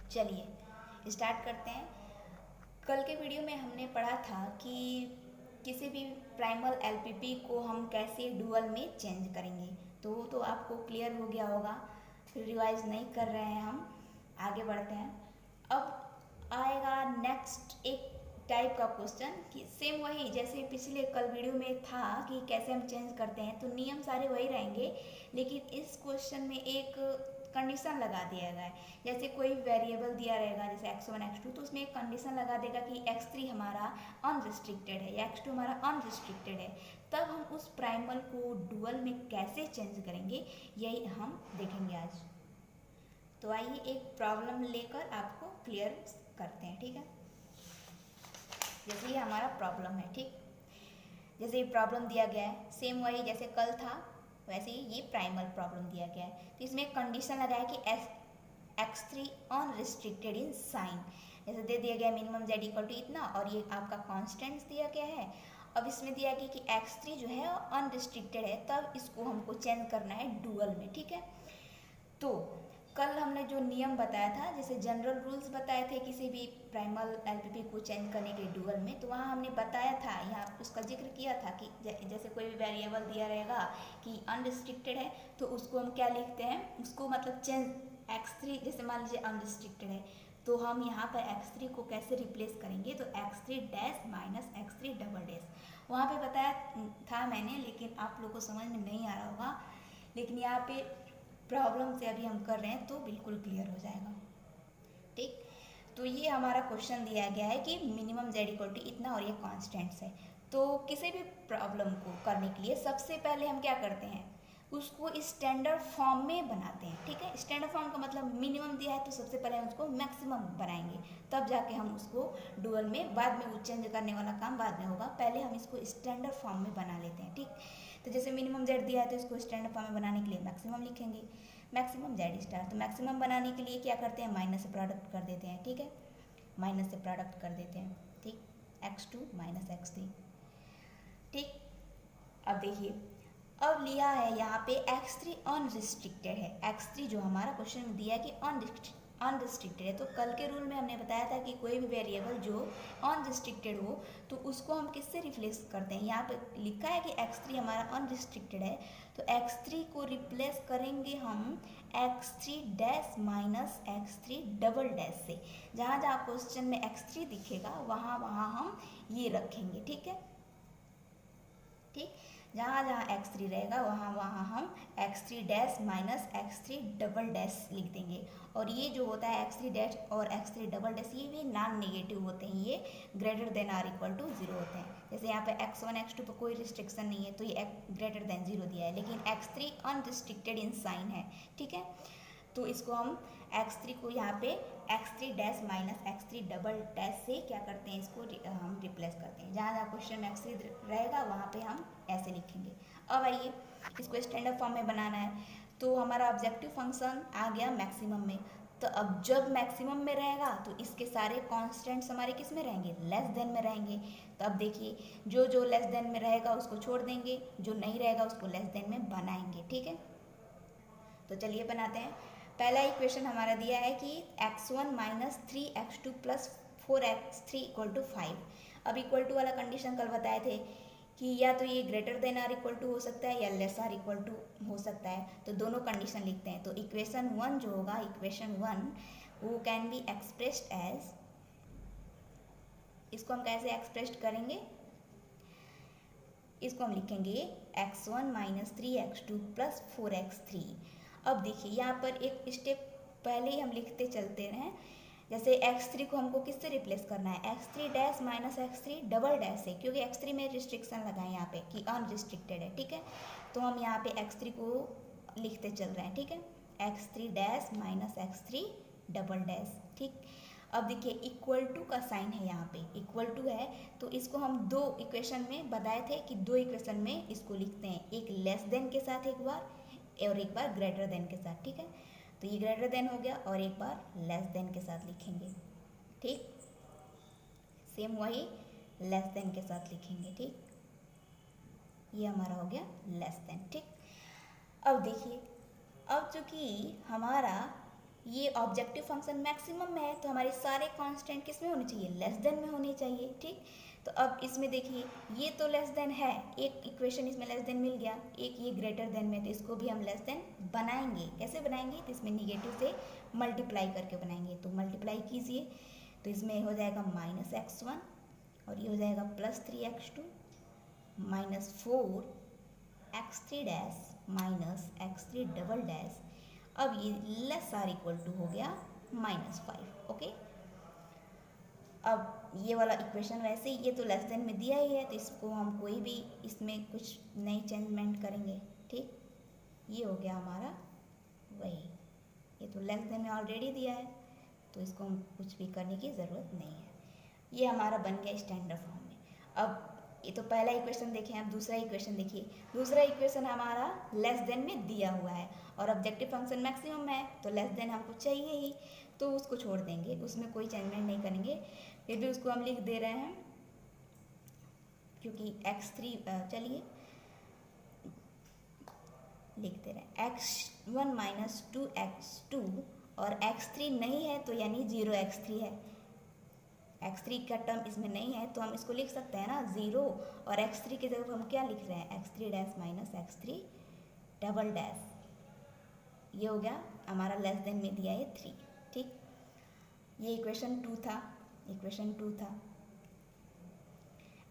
चलिए स्टार्ट करते हैं। कल के वीडियो में हमने पढ़ा था कि किसी भी प्राइमल एलपीपी को हम कैसे डुअल में चेंज करेंगे, तो वो तो आपको क्लियर हो गया होगा, फिर रिवाइज नहीं कर रहे हैं। हम आगे बढ़ते हैं। अब आएगा नेक्स्ट एक टाइप का क्वेश्चन कि सेम वही जैसे पिछले कल वीडियो में था कि कैसे हम चेंज करते हैं, तो नियम सारे वही रहेंगे, लेकिन इस क्वेश्चन में एक कंडीशन लगा दिया गया है। जैसे कोई वेरिएबल दिया रहेगा जैसे x1 x2, तो उसमें एक कंडीशन लगा देगा कि x3 हमारा अनरिस्ट्रिक्टेड है या x2 हमारा अनरिस्ट्रिक्टेड है। तब हम उस प्राइमल को डुअल में कैसे चेंज करेंगे, यही हम देखेंगे आज। तो आइए एक प्रॉब्लम लेकर आपको क्लियर करते हैं। ठीक है, जैसे ये हमारा प्रॉब्लम है। ठीक, जैसे ये प्रॉब्लम दिया गया है सेम वही जैसे कल था वैसे ही ये प्राइमल प्रॉब्लम दिया गया है। तो इसमें कंडीशन लगाया कि x3 अनरिस्ट्रिक्टेड इन साइन, जैसे दे दिया गया मिनिमम z इक्वल टू इतना और ये आपका कॉन्स्टेंट्स दिया गया है। अब इसमें दिया गया कि x3 जो है अनरिस्ट्रिक्टेड है, तब इसको हमको चेंज करना है डुअल में। ठीक है, तो कल हमने जो नियम बताया था, जैसे जनरल रूल्स बताए थे किसी भी प्राइमल एलपीपी को चेंज करने के लिए डुअल में, तो वहाँ हमने बताया था, यहाँ उसका जिक्र किया था कि जैसे कोई भी वेरिएबल दिया रहेगा कि अनरिस्ट्रिक्टेड है, तो उसको हम क्या लिखते हैं, उसको मतलब चेंज x3 जैसे मान लीजिए अनरिस्ट्रिक्टेड है, तो हम यहाँ पर x3 को कैसे रिप्लेस करेंगे, तो x3 dash minus x3 double dash वहाँ पे बताया था मैंने, लेकिन आप लोग को समझ में नहीं आ रहा होगा, लेकिन यहाँ पे प्रॉब्लम से अभी हम कर रहे हैं तो बिल्कुल क्लियर हो जाएगा। ठीक, तो ये हमारा क्वेश्चन दिया गया है कि मिनिमम z इक्वल टू इतना और ये कॉन्स्टेंट्स है। तो किसी भी प्रॉब्लम को करने के लिए सबसे पहले हम क्या करते हैं, उसको स्टैंडर्ड फॉर्म में बनाते हैं। ठीक है, स्टैंडर्ड फॉर्म का मतलब मिनिमम दिया है तो सबसे पहले हम उसको मैक्सिमम बनाएंगे, तब जाके हम उसको डुअल में बाद में वो चेंज करने वाला काम बाद में होगा, पहले हम इसको स्टैंडर्ड फॉर्म में बना लेते हैं। ठीक, तो जैसे मिनिमम z दिया है तो इसको स्टैंडर्ड फॉर्म में बनाने के लिए मैक्सिमम लिखेंगे, मैक्सिमम z स्टार। तो मैक्सिमम बनाने के लिए क्या करते हैं, माइनस से प्रोडक्ट कर देते हैं। ठीक है, माइनस से प्रोडक्ट कर देते हैं। ठीक, x2 माइनस x3। ठीक, अब देखिए, अब लिया है यहाँ पे x3 अनरिस्ट्रिक्टेड है। x3 जो हमारा क्वेश्चन में दिया है कि अनरिस्ट्रिक्टेड है, तो कल के रूल में हमने बताया था कि कोई भी वेरिएबल जो अनरिस्ट्रिक्टेड हो तो उसको हम किससे रिप्लेस करते हैं। यहाँ पे लिखा है कि x3 हमारा अनरिस्ट्रिक्टेड है, तो x3 को रिप्लेस करेंगे हम x3 dash minus x3 double dash से। जहाँ जहाँ क्वेश्चन में x3 दिखेगा वहाँ वहाँ हम ये रखेंगे। ठीक है, ठीक, जहाँ जहाँ x3 रहेगा वहाँ वहाँ हम x3 dash minus x3 double dash लिख देंगे। और ये जो होता है x3 डैश और x3 डबल डैश, ये भी नॉन नेगेटिव होते हैं, ये greater than or equal to 0 होते हैं। जैसे यहाँ पे x1 x2 पर कोई रिस्ट्रिक्शन नहीं है तो ये ग्रेटर देन 0 दिया है, लेकिन x3 अनरिस्ट्रिक्टेड इन साइन है। ठीक है, तो इसको हम x3 को यहाँ पे x3 dash minus x3 double dash से क्या करते हैं, इसको हम रिप्लेस करते हैं। जहाँ जहाँ क्वेश्चन में x3 रहेगा वहाँ पे हम ऐसे लिखेंगे। अब आइए इसको स्टैंडर्ड फॉर्म में बनाना है, तो हमारा ऑब्जेक्टिव फंक्शन आ गया मैक्सिमम में। तो अब जब मैक्सिमम में रहेगा तो इसके सारे कॉन्स्टेंट्स हमारे किस में रहेंगे, लेस देन में रहेंगे। तो अब देखिए, जो जो लेस देन में रहेगा उसको छोड़ देंगे, जो नहीं रहेगा उसको लेस देन में बनाएंगे। ठीक है, तो चलिए बनाते हैं। पहला इक्वेशन हमारा दिया है कि x1 minus 3x2 plus 4x3 equal to 5। अब इक्वल टू वाला कंडीशन कल बताए थे कि या तो ये greater than or equal to हो सकता है या लेस आर इक्वल टू हो सकता है, तो दोनों कंडीशन लिखते हैं। तो इक्वेशन 1 जो होगा, इक्वेशन 1 वो कैन बी एक्सप्रेस्ड एज, इसको हम कैसे एक्सप्रेस्ड करेंगे, इसको हम लिखेंगे x1 minus 3x2 plus 4x3। अब देखिए यहाँ पर एक स्टेप पहले ही हम लिखते चलते हैं। जैसे x3 को हमको किससे रिप्लेस करना है, x3 dash minus x3 double dash से, क्योंकि x3 में रिस्ट्रिक्शन लगा है यहाँ पे कि अनरिस्ट्रिक्टेड है। ठीक है, तो हम यहाँ पे x3 को लिखते चल रहे हैं। ठीक है, x3 dash minus x3 double dash. ठीक, अब देखिए इक्वल टू का साइन है, यहाँ पे इक्वल टू है, तो इसको हम दो इक्वेशन में बताए थे कि दो इक्वेशन में इसको लिखते हैं, एक लेस देन के साथ एक बार और एक बार ग्रेटर देन के साथ। ठीक है, तो ये ग्रेटर देन हो गया और एक बार लेस देन के साथ लिखेंगे। ठीक, सेम वही लेस देन के साथ लिखेंगे। ठीक, ये हमारा हो गया लेस देन। ठीक, अब देखिए, अब चूंकि हमारा ये ऑब्जेक्टिव फंक्शन मैक्सिमम में है तो हमारे सारे कांस्टेंट किस में होने चाहिए, लेस देन में होने चाहिए। ठीक, तो अब इसमें देखिए ये तो लेस देन है, एक इक्वेशन इसमें लेस देन मिल गया, एक ये ग्रेटर देन में, तो इसको भी हम लेस देन बनाएंगे। कैसे बनाएंगे, तो इसमें निगेटिव से मल्टीप्लाई करके बनाएंगे। तो मल्टीप्लाई कीजिए, तो इसमें हो जाएगा -x1 और ये हो जाएगा +3x2 -4x3 dash -x3 double dash. अब ये लेस आर इक्वल टू हो गया -5। ओके, अब ये वाला इक्वेशन वैसे ये तो लेस देन में दिया ही है, तो इसको हम कोई भी इसमें कुछ नई चेंजमेंट करेंगे। ठीक, ये हो गया हमारा वही, ये तो लेस देन में ऑलरेडी दिया है तो इसको हम कुछ भी करने की ज़रूरत नहीं है। ये हमारा बन गया स्टैंडर्ड फॉर्म में। अब ये तो पहला इक्वेशन देखें, अब दूसरा इक्वेशन देखिए। दूसरा इक्वेशन हमारा लेस देन में दिया हुआ है और ऑब्जेक्टिव फंक्शन मैक्सिमम में है, तो लेस देन हमको चाहिए ही, तो उसको छोड़ देंगे, उसमें कोई चेंजमेंट नहीं करेंगे। फिर भी उसको हम लिख दे रहे हैं क्योंकि x3 चलिए लिख दे रहे हैं x1 माइनस 2x2 और x3 नहीं है तो यानी 0x3 है। x3 का टर्म इसमें नहीं है तो हम इसको लिख सकते हैं ना 0, और x3 की जगह हम क्या लिख रहे हैं, x3 dash minus x3 double dash. ये हो गया हमारा लेस देन में दिया है 3। ठीक, ये इक्वेशन 2 था, इक्वेशन 2 था।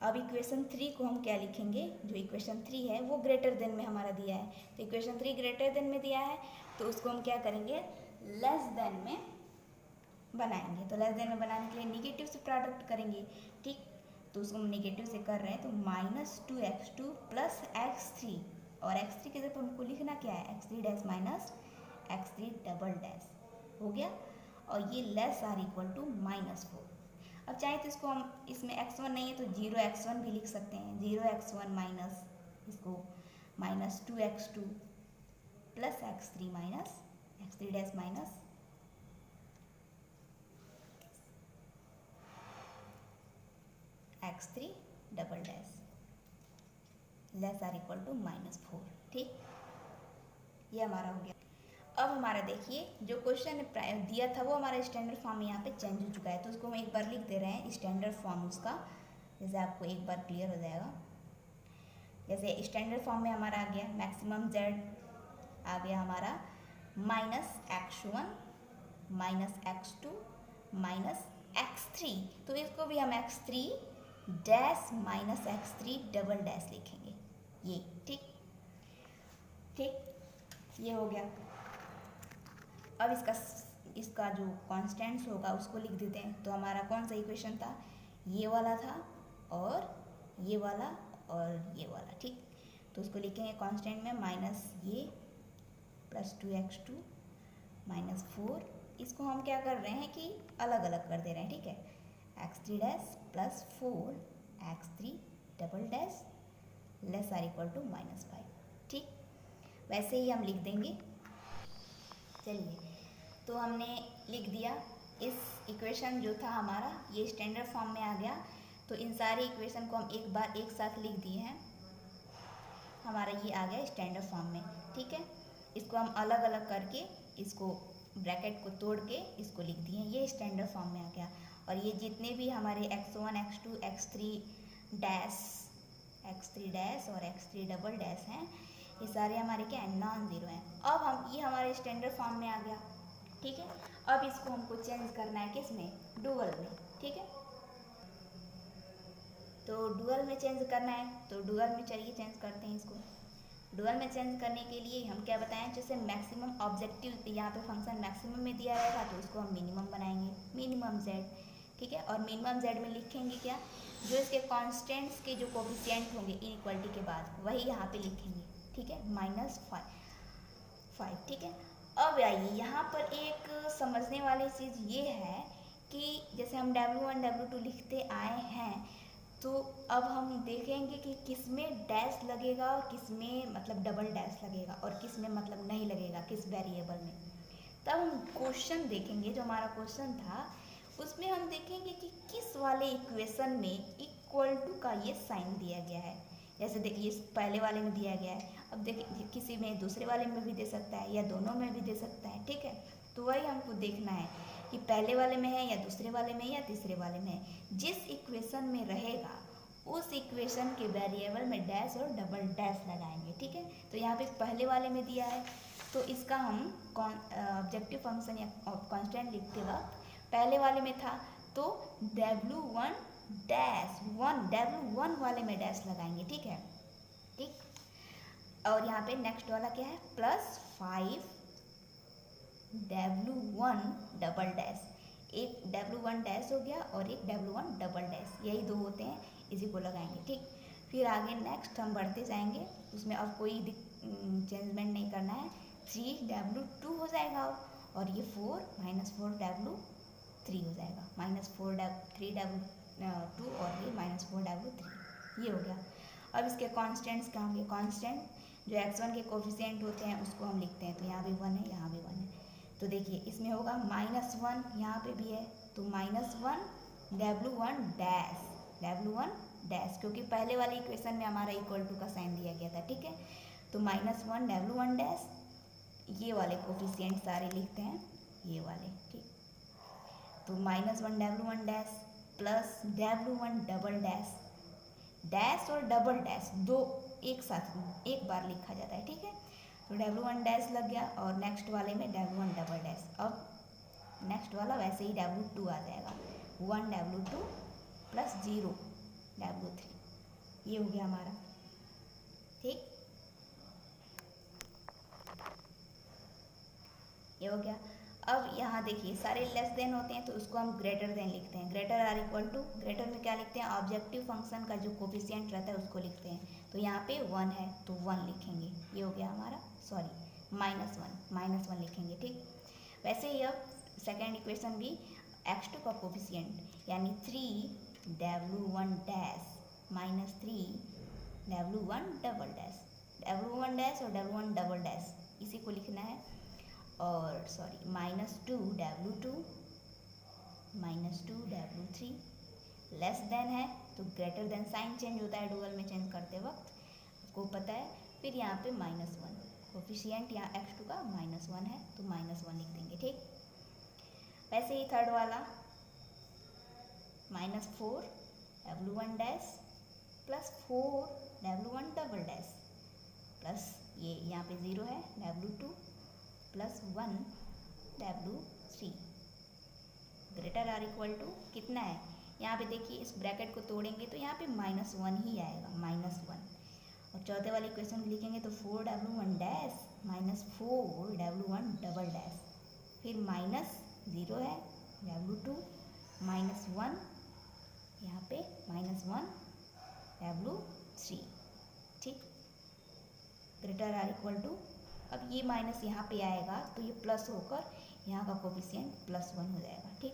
अब इक्वेशन 3 को हम क्या लिखेंगे, जो इक्वेशन 3 है वो ग्रेटर देन में हमारा दिया है, तो इक्वेशन 3 ग्रेटर देन में दिया है तो उसको हम क्या करेंगे, लेस देन में बनाएंगे। तो लेस देन में बनाने के लिए निगेटिव से प्रोडक्ट करेंगे। ठीक, तो उसको हम निगेटिव से कर रहे हैं, तो -2x2 प्लस x3, और x3 की जगह हमको लिखना क्या है, x3 dash minus x3 double dash हो गया, और ये लेस आर इक्वल टू -4। अब चाहे तो इसको हम, इसमें x1 नहीं है तो 0x1 भी लिख सकते हैं, 0x1 माइनस इसको -2x2 plus x3 minus x3 dash minus x3 double dash less or equal to -4। ठीक, ये हमारा हो गया। अब हमारा देखिए जो क्वेश्चन दिया था वो हमारा स्टैंडर्ड फॉर्म में यहाँ पे चेंज हो चुका है, तो उसको हम एक बार लिख दे रहे हैं स्टैंडर्ड फॉर्म उसका, जैसे आपको एक बार क्लियर हो जाएगा। जैसे स्टैंडर्ड फॉर्म में हमारा आ गया मैक्सिमम z आ गया हमारा -x1 -x2 -x3, तो इसको भी हम x3 dash -x3 double dash लिखेंगे ये। ठीक, ठीक, ये हो गया। अब इसका जो कॉन्स्टेंट्स होगा उसको लिख देते हैं। तो हमारा कौन सा इक्वेशन था, ये वाला था और ये वाला और ये वाला। ठीक, तो उसको लिखेंगे कांस्टेंट में माइनस ये प्लस 2x2 -4, इसको हम क्या कर रहे हैं कि अलग अलग कर दे रहे हैं। ठीक है, x3 dash plus 4x3 double dash less or equal to -5। ठीक, वैसे ही हम लिख देंगे। चलिए, तो हमने लिख दिया इस इक्वेशन जो था हमारा ये स्टैंडर्ड फॉर्म में आ गया। तो इन सारे इक्वेशन को हम एक बार एक साथ लिख दिए हैं, हमारा ये आ गया स्टैंडर्ड फॉर्म में। ठीक है, इसको हम अलग अलग करके इसको ब्रैकेट को तोड़ के इसको लिख दिए, ये स्टैंडर्ड फॉर्म में आ गया। और ये जितने भी हमारे x1 x2 x3 डैश और x3 डबल डैश हैं, ये सारे हमारे क्या है, नॉन ज़ीरो हैं। अब हम ये हमारे स्टैंडर्ड फॉर्म में आ गया। ठीक है, अब इसको हमको चेंज करना है किसमें, डुअल में। ठीक है, तो डुअल में चेंज करना है, तो डुअल में चलिए चेंज करते हैं इसको। डुअल में चेंज करने के लिए हम क्या बताएं, जैसे मैक्सिमम ऑब्जेक्टिव यहाँ पे फंक्शन मैक्सिमम में दिया रहेगा तो उसको हम मिनिमम बनाएंगे, मिनिमम z। ठीक है, और मिनिमम z में लिखेंगे क्या, जो इसके कॉन्स्टेंट्स के जो कोफिशिएंट होंगे इनइक्वालिटी के बाद वही यहाँ पे लिखेंगे। ठीक है, -5। ठीक है, अब आइए यहाँ पर एक समझने वाली चीज़ ये है कि जैसे हम W1 W2 लिखते आए हैं, तो अब हम देखेंगे कि किस में डैश लगेगा और किस में मतलब डबल डैश लगेगा और किस में मतलब नहीं लगेगा, किस वेरिएबल में। तब हम क्वेश्चन देखेंगे, जो हमारा क्वेश्चन था उसमें हम देखेंगे कि किस वाले इक्वेशन में इक्वल टू का ये साइन दिया गया है। जैसे देखिए पहले वाले में दिया गया है, अब देखिए किसी में दूसरे वाले में भी दे सकता है या दोनों में भी दे सकता है। ठीक है, तो वही हमको देखना है कि पहले वाले में है या दूसरे वाले में या तीसरे वाले में है। जिस इक्वेशन में रहेगा उस इक्वेशन के वेरिएबल में डैश और डबल डैश लगाएंगे, ठीक है। तो यहाँ पे पहले वाले में दिया है तो इसका हम ऑब्जेक्टिव फंक्शन या कांस्टेंट लिखते वक्त पहले वाले में था तो W1 डैश 1 W1 वाले में डैश लगाएंगे, ठीक है, ठीक। और यहाँ पे नेक्स्ट वाला क्या है, +5 W1 डबल डैश, एक W1 डैश हो गया और एक W1 डबल डैश, यही दो होते हैं, इसी को लगाएंगे, ठीक। फिर आगे नेक्स्ट हम बढ़ते जाएंगे, उसमें अब कोई चेंजमेंट नहीं करना है। 3W2 हो जाएगा और ये 4 -4W3 हो जाएगा, -3W2 और ये -4W3, ये हो गया। अब इसके कांस्टेंट्स क्या होंगे, कांस्टेंट जो x1 के कोफिशिएंट होते हैं उसको हम लिखते हैं, तो यहाँ भी 1 है, यहाँ भी 1 है। तो देखिए इसमें होगा -1, यहाँ पे भी है, तो -1 W1 डैश, क्योंकि पहले वाले इक्वेशन में हमारा =टू का साइन दिया गया था, ठीक है। तो -1 W1 डैश, ये वाले कोफिशिएंट सारे लिखते हैं, ये वाले, ठीक। तो -1 W1 dash plus W1 double dash, dash और डबल डैश दो एक साथ एक बार लिखा जाता है, ठीक है। तो W1 डैश लग गया और नेक्स्ट वाले में W1 डबल डैश। अब नेक्स्ट वाला वैसे ही W2 आ जाएगा, 1 W2 प्लस 0 W3, ये हो गया हमारा, ठीक, ये हो गया। अब यहाँ देखिए सारे लेस देन होते हैं तो उसको हम ग्रेटर देन लिखते हैं, ग्रेटर में क्या लिखते हैं, ऑब्जेक्टिव फंक्शन का जो कोफिशिएंट रहता है उसको लिखते हैं। तो यहाँ पे 1 है तो 1 लिखेंगे, ये हो गया हमारा, सॉरी -1 लिखेंगे, ठीक। वैसे ही अब सेकेंड इक्वेशन भी x2 का कोफिशिएंट यानी 3W1 dash -3 W1 double dash, W1 dash और W1 डबल डैश इसी को लिखना है। और सॉरी -2 W3 लेस देन है तो ग्रेटर देन साइन चेंज होता है डुअल में चेंज करते वक्त, आपको पता है। फिर यहाँ पे -1 कोफिशिएंट यहाँ x2 का -1 है तो -1 लिख देंगे, ठीक। वैसे ही थर्ड वाला -4 W1 dash plus 4 W1 double dash plus ये यहाँ पे 0 है W2 plus 1 W3 greater or equal to कितना है, यहाँ पे देखिए इस ब्रैकेट को तोड़ेंगे तो यहाँ पे -1 ही आएगा, -1। और चौथे वाले इक्वेशन लिखेंगे तो 4W1 dash -4 W1 double dash, फिर -0 है W2 -1 यहाँ पे -1 W3, ठीक। ग्रेटर आर इक्वल टू, अब ये माइनस यहाँ पे आएगा तो ये प्लस होकर यहाँ का कोफिशिएंट +1 हो जाएगा, ठीक,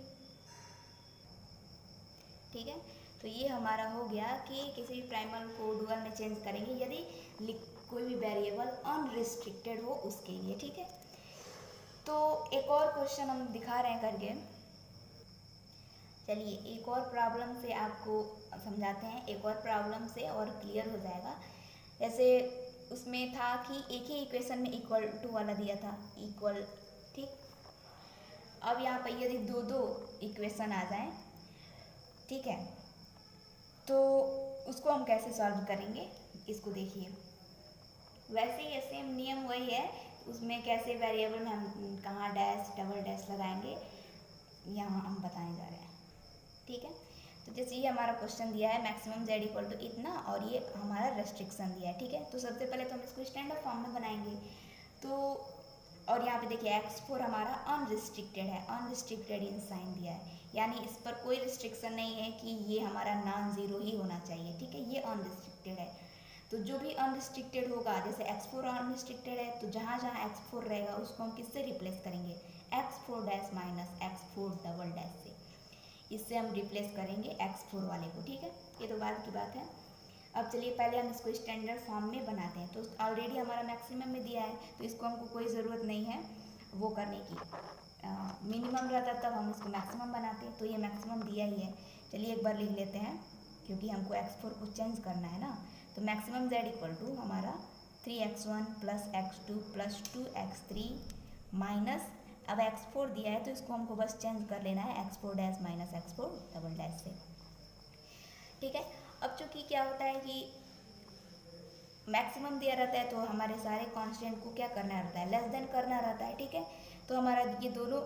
ठीक है। तो ये हमारा हो गया कि किसी भी प्राइमल को डुअल में चेंज करेंगे यदि कोई भी वेरिएबल अनरिस्ट्रिक्टेड हो उसके लिए, ठीक है। तो एक और क्वेश्चन हम दिखा रहे हैं करके, चलिए एक और प्रॉब्लम से आपको समझाते हैं, एक और प्रॉब्लम से और क्लियर हो जाएगा। जैसे उसमें था कि एक ही इक्वेशन में =टू वाला दिया था, इक्वल, ठीक। अब यहाँ पर यदि दो इक्वेशन आ जाएं, ठीक है, तो उसको हम कैसे सॉल्व करेंगे, इसको देखिए। वैसे ही सेम नियम वही है, उसमें कैसे वेरिएबल में हम कहाँ डैश डबल डैश लगाएंगे यहाँ हम बताने जा रहे हैं, ठीक है। तो जैसे ये हमारा क्वेश्चन दिया है मैक्सिमम z = इतना और ये हमारा रेस्ट्रिक्शन दिया है, ठीक है। तो सबसे पहले तो हम इसको स्टैंडर्ड फॉर्म में बनाएंगे। तो और यहाँ पे देखिए x4 हमारा अनरिस्ट्रिक्टेड है, अनरिस्ट्रिक्टेड इन साइन दिया है, यानी इस पर कोई रिस्ट्रिक्शन नहीं है कि ये हमारा नॉन-जीरो ही होना चाहिए, ठीक है, ये अनरिस्ट्रिक्टेड है। तो जो भी अनरिस्ट्रिक्टेड होगा, जैसे x4 अनरिस्ट्रिक्टेड है तो जहाँ जहाँ x4 रहेगा उसको हम किससे रिप्लेस करेंगे, x4 dash minus x4 double dash से, इससे हम रिप्लेस करेंगे x4 वाले को, ठीक है। ये तो बाद की बात है। अब चलिए पहले हम इसको स्टैंडर्ड फॉर्म में बनाते हैं। तो ऑलरेडी हमारा मैक्सिमम में दिया है तो इसको हमको कोई ज़रूरत नहीं है वो करने की, मिनिमम रहता तब हम इसको मैक्सिमम बनाते हैं, तो ये मैक्सिमम दिया ही है। चलिए एक बार लिख लेते हैं क्योंकि हमको x4 को चेंज करना है ना। तो मैक्सिमम z = हमारा 3x1 + x2 + 2x3 माइनस अब x4 दिया है तो इसको हमको बस चेंज कर लेना है x4 dash minus x4 double dash से, ठीक है। अब चूंकि क्या होता है कि मैक्सिमम दिया रहता है तो हमारे सारे कांस्टेंट को क्या करना रहता है, लेस देन करना रहता है, ठीक है। तो हमारा ये दोनों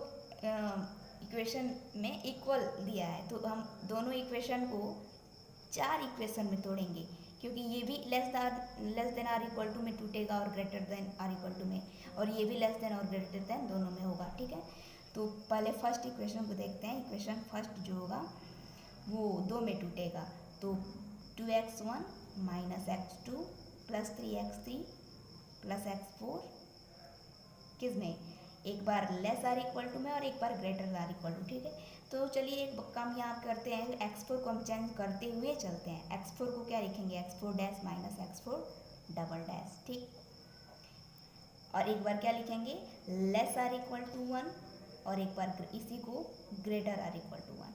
इक्वेशन में इक्वल दिया है तो हम दोनों इक्वेशन को 4 इक्वेशन में तोड़ेंगे, क्योंकि ये भी less than or equal to में टूटेगा और greater than or equal to में, और ये भी लेस देन और ग्रेटर देन दोनों में होगा, ठीक है। तो पहले फर्स्ट इक्वेशन को देखते हैं। इक्वेशन फर्स्ट जो होगा वो 2 में टूटेगा, तो 2x1 minus x2 plus 3x3 plus x4 किस में, एक बार लेस आर इक्वल टू में और एक बार ग्रेटर आर इक्वल टू, ठीक है। तो चलिए एक काम यहाँ करते हैं, x4 को हम चेंज करते हुए चलते हैं। x4 को क्या लिखेंगे, x4 dash minus x4 double dash, ठीक। और एक बार क्या लिखेंगे, लेस आर इक्वल टू 1 और एक बार इसी को greater or equal to 1।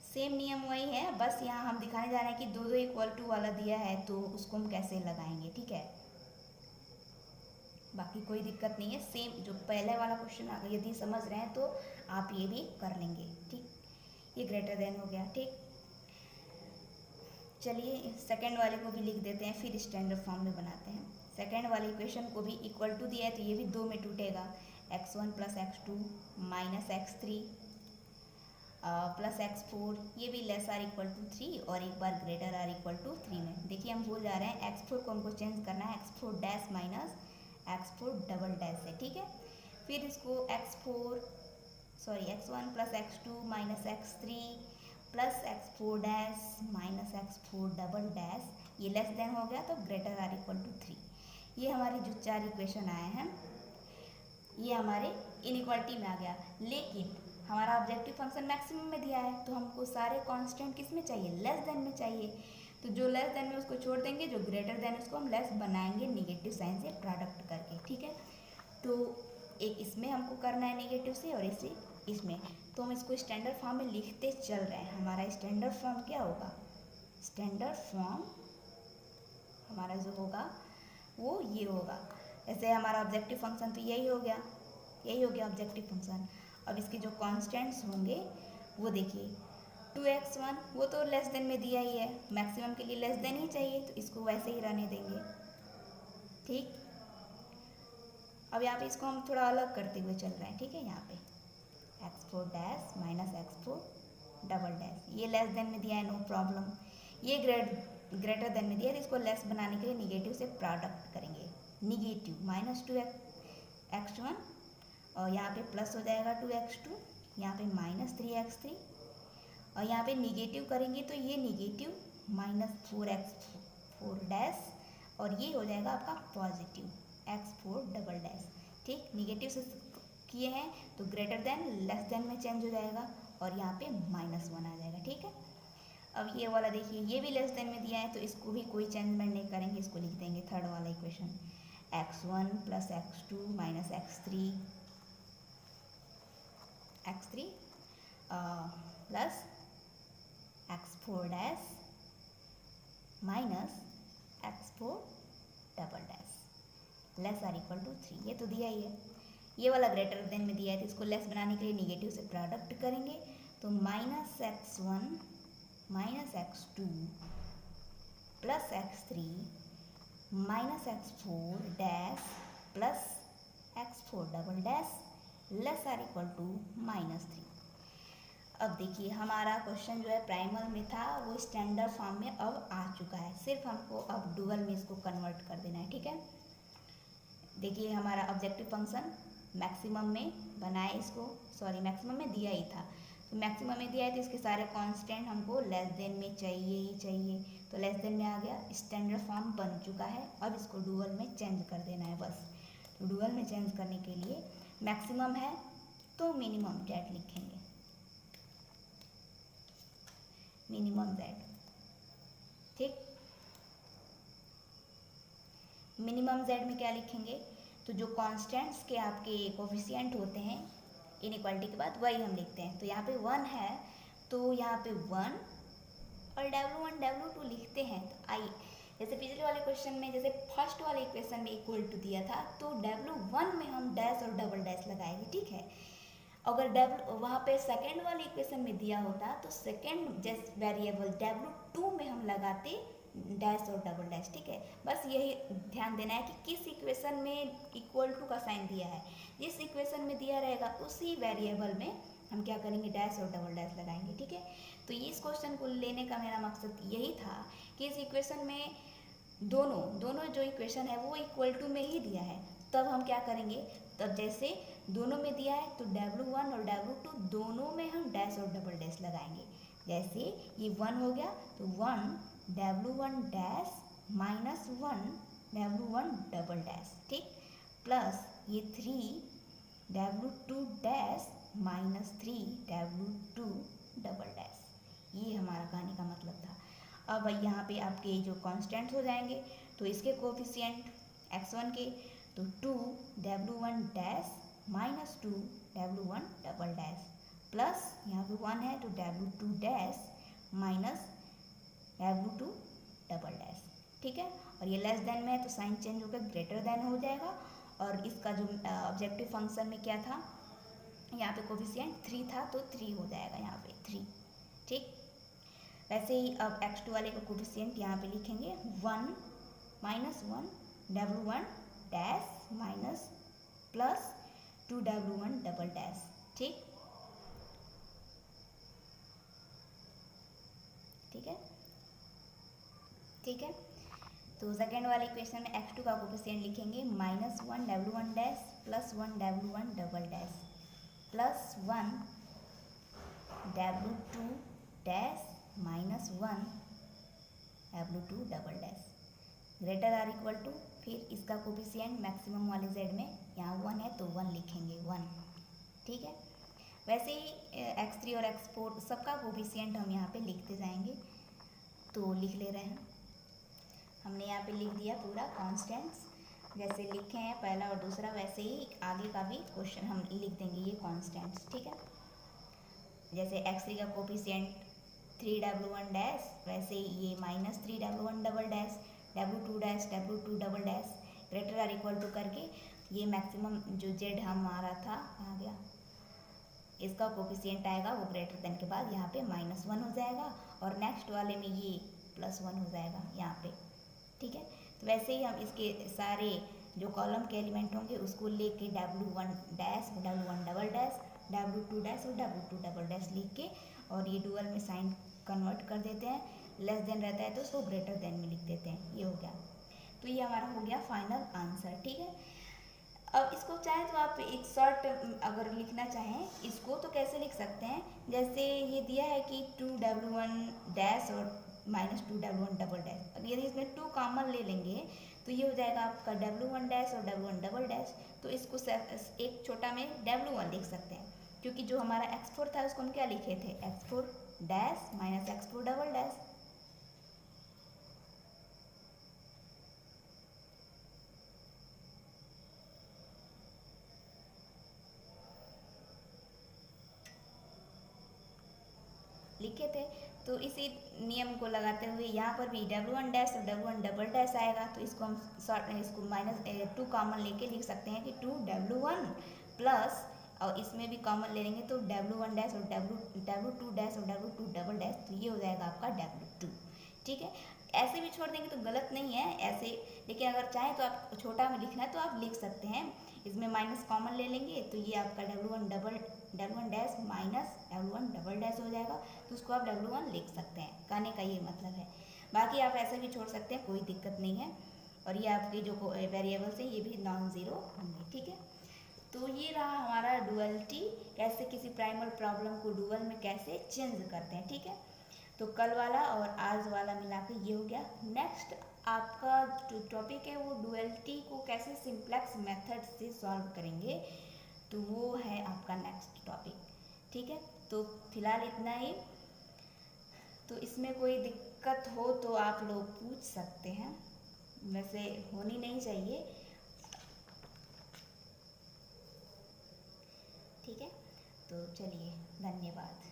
Same नियम वही है, बस यहाँ हम दिखाने जा रहे हैं कि दो इक्वल टू वाला दिया है तो उसको हम कैसे लगाएंगे, ठीक है। बाकी कोई दिक्कत नहीं है, सेम जो पहले वाला क्वेश्चन यदि समझ रहे हैं तो आप ये भी कर लेंगे, ठीक। ये ग्रेटर देन हो गया, ठीक। चलिए सेकंड वाले को भी लिख देते हैं, फिर स्टैंडर्ड फॉर्म में बनाते हैं। सेकंड वाले इक्वेशन को भी इक्वल टू दिया है तो ये भी 2 में टूटेगा, x1 plus x2 minus x3 plus x4, ये भी लेस आर इक्वल टू 3 और एक बार ग्रेटर आर इक्वल टू 3 में। देखिए हम भूल जा रहे हैं, x4 को हमको चेंज करना है x4 dash minus x4 double dash से, ठीक है। फिर इसको x1 plus x2 minus x3 plus x4 dash minus x4 double dash, ये लेस देन हो गया तो ग्रेटर आर इक्वल टू 3। ये हमारे जो 4 इक्वेशन आए हैं ये हमारे इनइक्वालिटी में आ गया, लेकिन हमारा ऑब्जेक्टिव फंक्शन मैक्सिमम में दिया है तो हमको सारे कांस्टेंट किस में चाहिए, लेस देन में चाहिए। तो जो लेस देन में उसको छोड़ देंगे, जो ग्रेटर देन उसको हम लेस बनाएंगे निगेटिव साइन से प्रोडक्ट करके, ठीक है। तो एक इसमें हमको करना है निगेटिव से और इसे इसमें, तो हम इसको स्टैंडर्ड फॉर्म में लिखते चल रहे हैं। हमारा स्टैंडर्ड फॉर्म क्या होगा, स्टैंडर्ड फॉर्म हमारा जो होगा वो ये होगा। जैसे हमारा ऑब्जेक्टिव फंक्शन तो यही हो गया ऑब्जेक्टिव फंक्शन। अब इसके जो कांस्टेंट्स होंगे वो देखिए, 2x1 वो तो लेस देन में दिया ही है, मैक्सिमम के लिए लेस देन ही चाहिए तो इसको वैसे ही रहने देंगे, ठीक। अब यहाँ पे इसको हम थोड़ा अलग करते हुए चल रहे हैं, ठीक है। यहाँ पे x4 dash minus x4 double dash, ये लेस देन में दिया है, नो प्रॉब्लम। ये ग्रेटर देन में दिया है तो इसको लेस बनाने के लिए निगेटिव से प्रोडक्ट करेंगे, निगेटिव माइनस 2x1 और यहाँ पे प्लस हो जाएगा 2x2, यहाँ पे माइनस 3x3 और यहाँ पे निगेटिव करेंगे तो ये निगेटिव माइनस 4x4 डैश और ये हो जाएगा आपका पॉजिटिव x4 डबल डैश, ठीक। निगेटिव से किए हैं तो ग्रेटर देन लेस देन में चेंज हो जाएगा और यहाँ पे -1 आ जाएगा, ठीक है। अब ये वाला देखिए, ये भी लेस देन में दिया है तो इसको भी कोई चेंजमेंट नहीं करेंगे, इसको लिख देंगे थर्ड वाला equation, x1 plus x2 minus x3 plus x4 dash minus x4 double dash less or equal to 3, ये तो दिया ही है। ये वाला ग्रेटर देन में दिया है तो इसको लेस बनाने के लिए निगेटिव से प्रोडक्ट करेंगे, तो minus x1 minus x2 plus x3 minus x4 dash plus x4 double dash less or equal to -3। अब देखिए हमारा क्वेश्चन जो है प्राइमल में था वो स्टैंडर्ड फॉर्म में अब आ चुका है, सिर्फ हमको अब डुअल में इसको कन्वर्ट कर देना है, ठीक है। देखिए हमारा ऑब्जेक्टिव फंक्शन मैक्सिमम में बनाए इसको, मैक्सिमम में दिया ही था, तो मैक्सिमम में दिया है तो इसके सारे कांस्टेंट हमको लेस देन में चाहिए ही चाहिए, तो लेस देन में आ गया, स्टैंडर्ड फॉर्म बन चुका है। अब इसको डुअल में चेंज कर देना है बस। तो डुअल में चेंज करने के लिए मैक्सिमम है तो मिनिमम z लिखेंगे, मिनिमम z, ठीक। मिनिमम z में क्या लिखेंगे, तो जो कांस्टेंट्स के आपके कोफिशिएंट होते हैं इनइक्वालिटी के बाद वही हम लिखते हैं। तो यहाँ पे 1 है तो यहाँ पे 1 और W1 W2 लिखते हैं, तो जैसे पिछले वाले क्वेश्चन में जैसे फर्स्ट वाले इक्वेशन में इक्वल टू दिया था तो W1 में हम डैश और डबल डैश लगाएंगे, ठीक है। अगर वहाँ पे सेकेंड वाले इक्वेशन में दिया होता तो सेकेंड जैसे वेरिएबल W2 में हम लगाते डैश और डबल डैश, ठीक है। बस यही ध्यान देना है कि किस इक्वेशन में इक्वल टू का साइन दिया है, जिस इक्वेशन में दिया रहेगा उसी वेरिएबल में हम क्या करेंगे, डैश और डबल डैश लगाएंगे, ठीक है। तो इस क्वेश्चन को लेने का मेरा मकसद यही था कि इस इक्वेशन में दोनों जो इक्वेशन है वो इक्वल टू में ही दिया है, तब हम क्या करेंगे, तब जैसे दोनों में दिया है तो W1 और W2 दोनों में हम डैश और डबल डैश लगाएंगे। जैसे ये 1 हो गया तो 1 W1 dash minus 1 W1 double dash, ठीक, प्लस ये 3 W2 dash minus 3 W2 double dash. ये हमारा कहने का मतलब था। अब यहाँ पे आपके जो कांस्टेंट्स हो जाएंगे तो इसके कोफिशिएंट x1 के तो 2 W1 dash minus 2 W1 double dash plus यहाँ पे 1 है तो W2 dash minus W2 double dash, ठीक है। और ये लेस देन में है तो साइन चेंज होकर ग्रेटर देन हो जाएगा। और इसका जो ऑब्जेक्टिव फंक्शन में क्या था, यहाँ पे कोफिशिएंट 3 था तो 3 हो जाएगा यहाँ पे 3, ठीक। वैसे ही अब x2 वाले का कोफिशिएंट यहाँ पे लिखेंगे 1 minus 1 W1 dash minus plus 2 W1 double dash, ठीक, ठीक है, ठीक है। तो सेकेंड वाले इक्वेशन में x2 का कोफिशिएंट लिखेंगे minus 1 W1 dash plus 1 W1 double dash plus 1 W2 dash minus 1 W2 double dash greater or equal to, फिर इसका कोफिशिएंट मैक्सिमम वाले z में यहाँ 1 है तो 1 लिखेंगे 1, ठीक है। वैसे ही x3 और x4 सबका कोफिशिएंट हम यहाँ पे लिखते जाएंगे, तो लिख ले रहे हैं। हमने यहाँ पे लिख दिया पूरा कॉन्स्टेंट्स, जैसे लिखे हैं पहला और दूसरा वैसे ही आगे का भी क्वेश्चन हम लिख देंगे ये कॉन्स्टेंट्स, ठीक है। जैसे x3 का कोफिशिएंट 3 W1 डैश, वैसे ही ये minus 3 W1 double dash W2 dash W2 double dash greater or equal to करके ये मैक्सिमम जो z हमारा था आ गया, इसका कोफिशिएंट आएगा वो ग्रेटर देन के बाद यहाँ पे माइनस 1 हो जाएगा और नेक्स्ट वाले में ये प्लस 1 हो जाएगा यहाँ पे, ठीक है। तो वैसे ही हम इसके सारे जो कॉलम के एलिमेंट होंगे उसको लेके W1 dash W1 double dash W2 dash और W2 डबल डैश लिख के और ये डुअल में साइन कन्वर्ट कर देते हैं, लेस देन रहता है तो उसको ग्रेटर देन में लिख देते हैं, ये हो गया। तो ये हमारा हो गया फाइनल आंसर, ठीक है। अब इसको चाहे तो आप एक शॉर्ट अगर लिखना चाहें इसको तो कैसे लिख सकते हैं, जैसे ये दिया है कि 2W1 डैश और माइनस 2W1 डबल डैश, अब यदि इसमें 2 कॉमन ले लेंगे तो ये हो जाएगा आपका W1 डैश और W1 डबल डैश, तो इसको एक छोटा में W1 लिख सकते हैं, क्योंकि जो हमारा x4 था उसको हम क्या लिखे थे, x4 dash minus x4 double dash. लिखे थे, तो इसी नियम को लगाते हुए यहाँ पर भी W1 डैश और W1 डबल डैश आएगा तो इसको हम इसको माइनस 2 कॉमन लेके लिख सकते हैं कि 2W1 प्लस और इसमें भी कॉमन ले लेंगे तो W1 डैश और W2 डैश और W2 डबल डैश, तो ये हो जाएगा आपका W2, ठीक है। ऐसे भी छोड़ देंगे तो गलत नहीं है ऐसे, लेकिन अगर चाहें तो आप छोटा में लिखना है तो आप लिख सकते हैं, इसमें माइनस कॉमन ले लेंगे तो ये आपका W1 dash minus W1 double dash हो जाएगा, तो उसको आप W1 लिख सकते हैं, कहने का ये मतलब है। बाकी आप ऐसे भी छोड़ सकते हैं, कोई दिक्कत नहीं है। और ये आपके जो वेरिएबल्स हैं ये भी नॉन ज़ीरो होंगे, ठीक है। तो ये रहा हमारा डुअलिटी, कैसे किसी प्राइमल प्रॉब्लम को डुअल में कैसे चेंज करते हैं, ठीक है। तो कल वाला और आज वाला मिला के ये हो गया। नेक्स्ट आपका जो टॉपिक है वो डुअलिटी को कैसे सिंप्लेक्स मेथड से सॉल्व करेंगे, तो वो है आपका नेक्स्ट टॉपिक, ठीक है। तो फिलहाल इतना ही, तो इसमें कोई दिक्कत हो तो आप लोग पूछ सकते हैं, वैसे होनी नहीं चाहिए, ठीक है। तो चलिए, धन्यवाद।